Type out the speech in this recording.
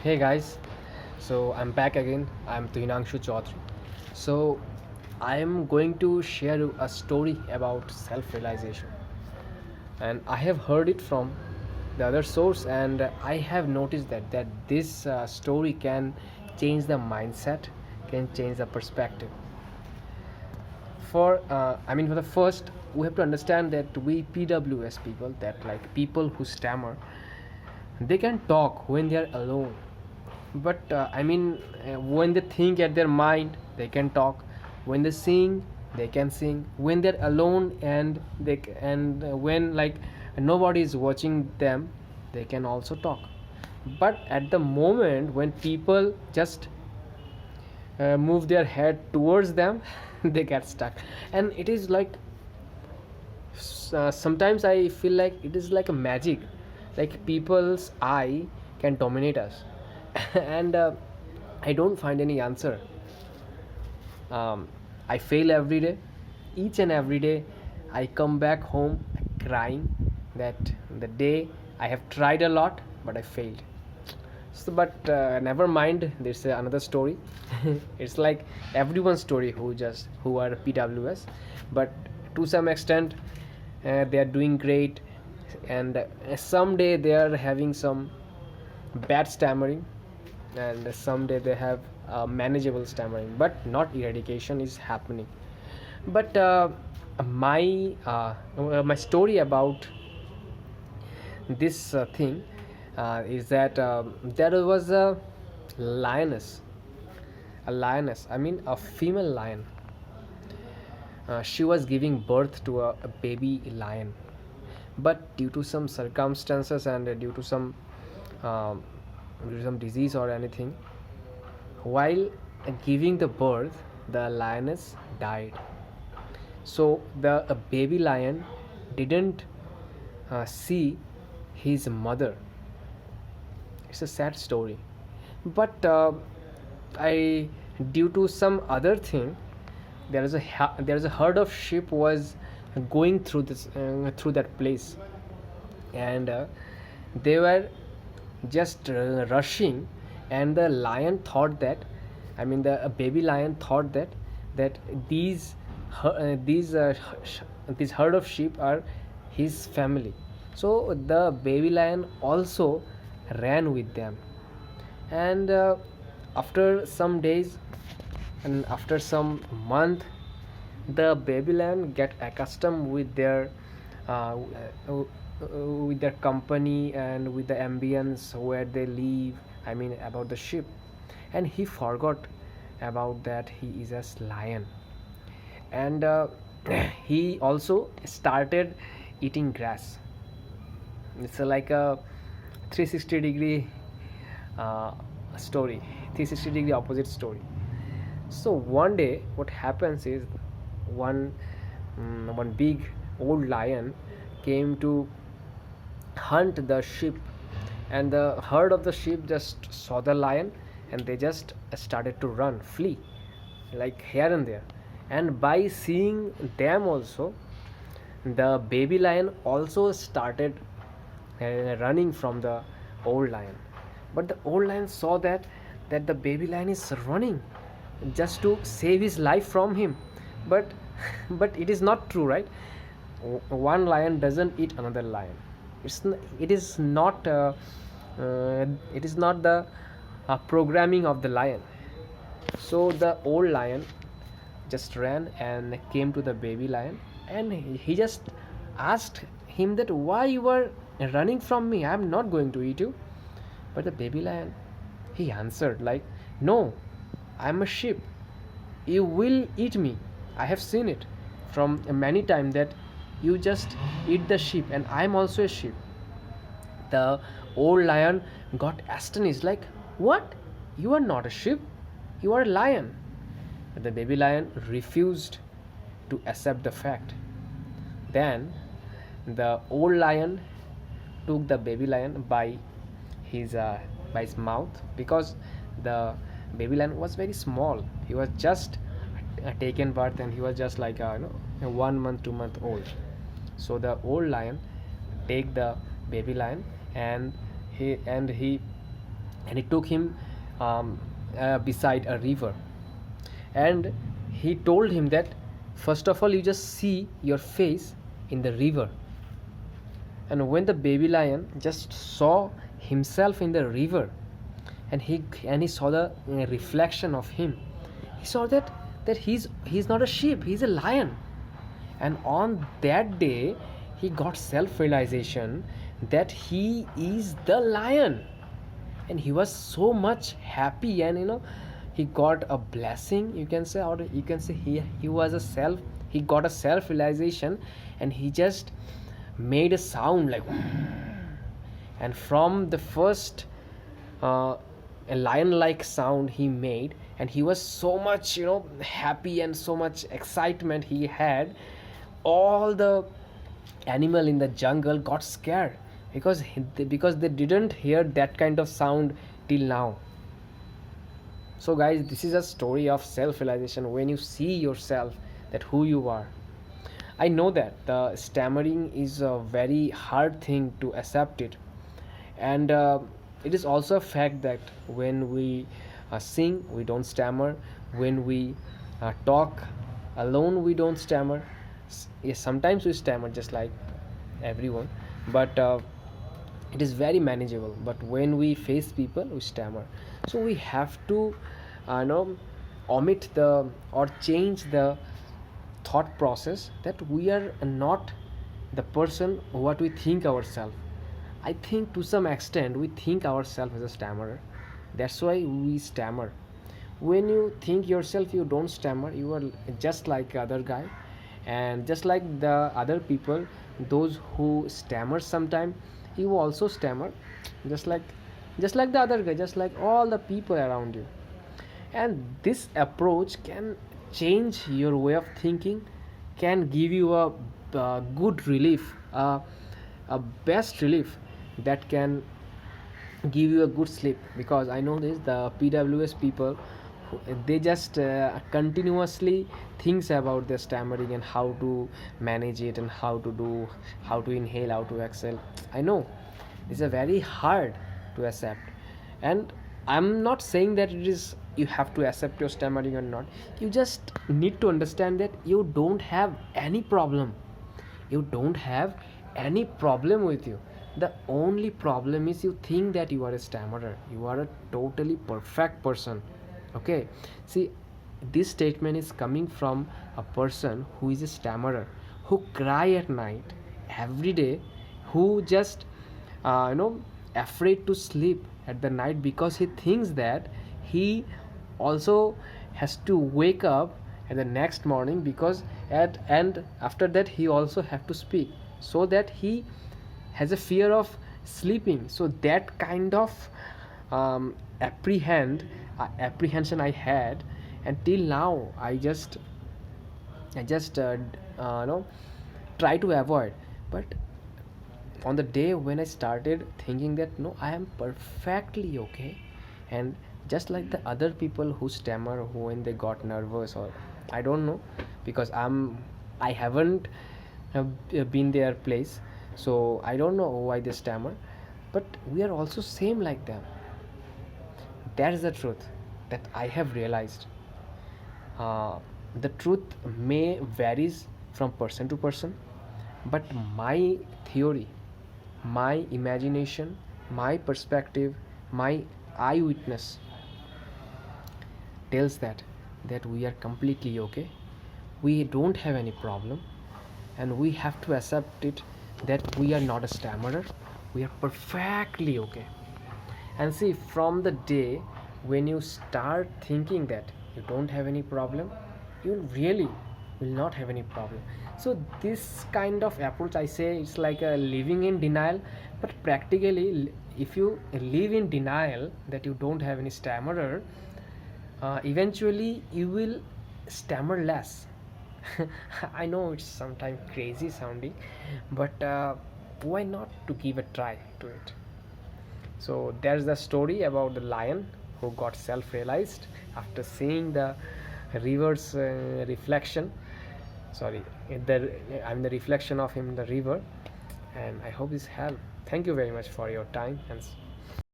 Hey guys, so I'm back again. I'm Tuhinangshu Chaudhary. So I am going to share a story about self-realization, and I have heard it from the other source, and I have noticed that this story can change the mindset, can change the perspective. For the first, we have to understand that we PWS people, that like people who stammer, they can talk when they are alone, but when they think at their mind they can talk, when they sing they can sing, when they're alone and when like nobody is watching them, they can also talk. But at the moment when people just move their head towards them, they get stuck. And it is like sometimes I feel like it is like a magic, like people's eye can dominate us. And I don't find any answer. I fail every day, each and every day. I come back home crying that the day I have tried a lot but I failed. So but never mind, there's another story. It's like everyone's story who are PWS, but to some extent they are doing great, and someday they are having some bad stammering, and someday they have manageable stammering, but not eradication is happening. But my story about this thing is that there was lioness a female lion. She was giving birth to a baby lion, but due to some circumstances and um, due to some disease or anything, while giving the birth, the lioness died. So the baby lion didn't see his mother. It's a sad story. But I, due to some other thing, there is a herd of sheep was going through that place, and they were just rushing, and the lion thought that, the baby lion thought that these this herd of sheep are his family. So the baby lion also ran with them, and after some days and after some month, the baby lion get accustomed uh, with their company and with the ambience where they live, about the sheep. And he forgot about that he is a lion, and he also started eating grass. It's like a 360 degree uh, story, 360 degree opposite story. So one day what happens is, one big old lion came to hunt the sheep, and the herd of the sheep just saw the lion, and they just started to run, flee, like here and there. And by seeing them also, the baby lion also started running from the old lion. But the old lion saw that the baby lion is running just to save his life from him. But but it is not true, right? One lion doesn't eat another lion. It is not it is not the programming of the lion. So the old lion just ran and came to the baby lion, and he just asked him that, why you are running from me? I am not going to eat you. But the baby lion, he answered like, no, I am a sheep, you will eat me. I have seen it from many times that you just eat the sheep, and I am also a sheep. The old lion got astonished, like, what? You are not a sheep, you are a lion. But the baby lion refused to accept the fact. Then the old lion took the baby lion by his mouth, because the baby lion was very small. He was just taken birth, and he was just like 1 month 2 month old. So the old lion take the baby lion, and he and he took him beside a river, and he told him that first of all you just see your face in the river. And when the baby lion just saw himself in the river, and he saw the reflection of him, he saw that he's not a sheep, he's a lion. And on that day he got self realization that he is the lion, and he was so much happy. And he got a blessing, you can say, or you can say he got a self realization, and he just made a sound like, and from the first uh, a lion like sound he made, and he was so much happy, and so much excitement he had. All the animal in the jungle got scared, because they didn't hear that kind of sound till now. So guys, this is a story of self realization. When you see yourself, that who you are. I know that the stammering is a very hard thing to accept it, and it is also a fact that when we sing we don't stammer, when we talk alone we don't stammer. Yes, sometimes we stammer just like everyone, but it is very manageable. But when we face people we stammer. So we have to know omit the or change the thought process that we are not the person what we think ourselves. I think to some extent we think ourselves as a stammerer. That's why we stammer. When you think yourself you don't stammer, you are just like other guy, and just like the other people, those who stammer sometime, you also stammer, just like the other guy, just like all the people around you. And this approach can change your way of thinking, can give you a good relief, a best relief that can give you a good sleep. Because I know this, the pws people, they just continuously thinks about their stammering and how to manage it, and how to inhale, how to exhale. I know it's a very hard to accept, and I'm not saying that it is you have to accept your stammering or not. You just need to understand that you don't have any problem, you don't have any problem with you. The only problem is you think that you are a stammerer, you are a totally perfect person. Okay, see, this statement is coming from a person who is a stammerer, who cry at night every day, who just afraid to sleep at the night because he thinks that he also has to wake up at the next morning, because at and after that he also have to speak, so that he has a fear of sleeping. So that kind of apprehension I had, and till now I just try to avoid. But on the day when I started thinking that no, I am perfectly okay, and just like the other people who stammer, who when they got nervous, or I don't know, because I haven't been their place, so I don't know why they stammer. But we are also same like them. That's the truth that I have realized. The truth may varies from person to person, but my theory, my imagination, my perspective, my eyewitness tells that we are completely okay. We don't have any problem, and we have to accept it that we are not a stammerer. We are perfectly okay. And see, from the day when you start thinking that you don't have any problem, you really will not have any problem. So this kind of approach, I say, it's like a living in denial. But practically, if you live in denial that you don't have any stammerer, eventually you will stammer less. I know it's sometimes crazy sounding, but why not to give a try to it? So there's the story about the lion who got self-realized after seeing the river's reflection. Sorry, the I'm the reflection of him in the river. And I hope this helped. Thank you very much for your time and